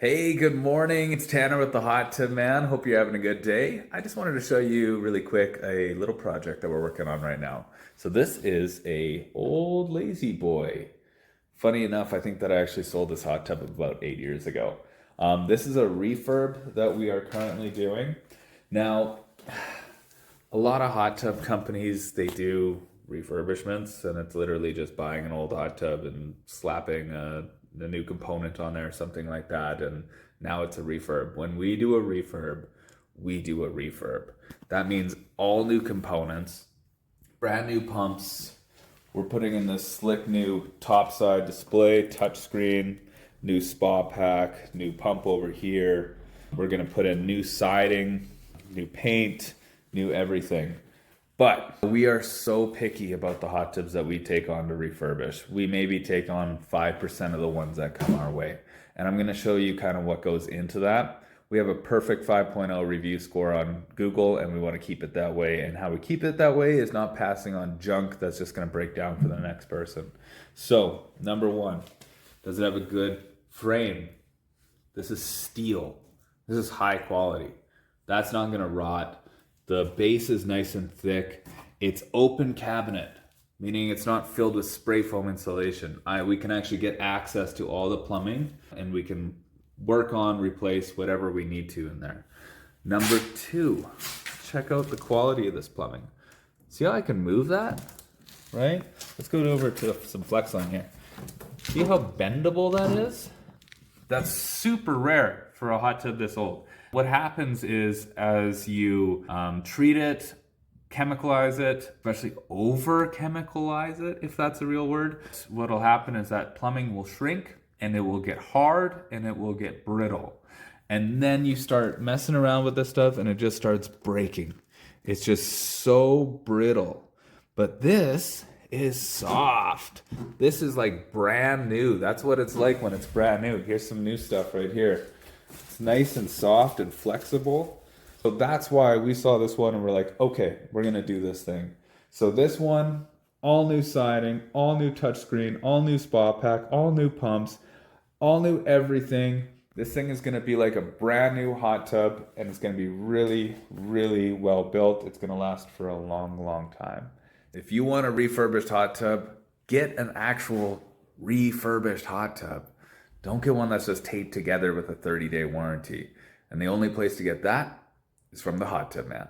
Hey, good morning. It's Tanner with the Hot Tub Man. Hope you're having a good day. I just wanted to show you really quick a little project that we're working on right now. So this is a old lazy boy. Funny enough, I think that I actually sold this hot tub about 8 years ago. This is a refurb that we are currently doing. Now, a lot of hot tub companies, they do refurbishments, and it's literally just buying an old hot tub and slapping a new component on there, something like that, and now it's a refurb. When we do a refurb, we do a refurb. That means all new components, brand new pumps. We're putting in this slick new topside display, touchscreen, new spa pack, new pump over here. We're gonna put in new siding, new paint, new everything. But we are so picky about the hot tubs that we take on to refurbish. We maybe take on 5% of the ones that come our way. And I'm going to show you kind of what goes into that. We have a perfect 5.0 review score on Google, and we want to keep it that way. And how we keep it that way is not passing on junk that's just going to break down for the next person. So, number one, does it have a good frame? This is steel. This is high quality. That's not going to rot. The base is nice and thick. It's open cabinet, meaning it's not filled with spray foam insulation. We can actually get access to all the plumbing, and we can work on, replace whatever we need to in there. Number two, check out the quality of this plumbing. See how I can move that, right? Let's go over to some flex line here. See how bendable that is? That's super rare for a hot tub this old. What happens is as you treat it, chemicalize it, especially over chemicalize it, if that's a real word, what'll happen is that plumbing will shrink and it will get hard and it will get brittle. And then you start messing around with this stuff and it just starts breaking. It's just so brittle. But this is soft. This is like brand new. That's what it's like when it's brand new. Here's some new stuff right here. It's nice and soft and flexible. So that's why we saw this one and we're like, okay, we're gonna do this thing. So this one, all new siding, all new touchscreen, all new spa pack, all new pumps, all new everything. This thing is gonna be like a brand new hot tub, and it's gonna be really, really well built. It's gonna last for a long, long time. If you want a refurbished hot tub, get an actual refurbished hot tub. Don't get one that's just taped together with a 30-day warranty. And the only place to get that is from the Hot Tub Man.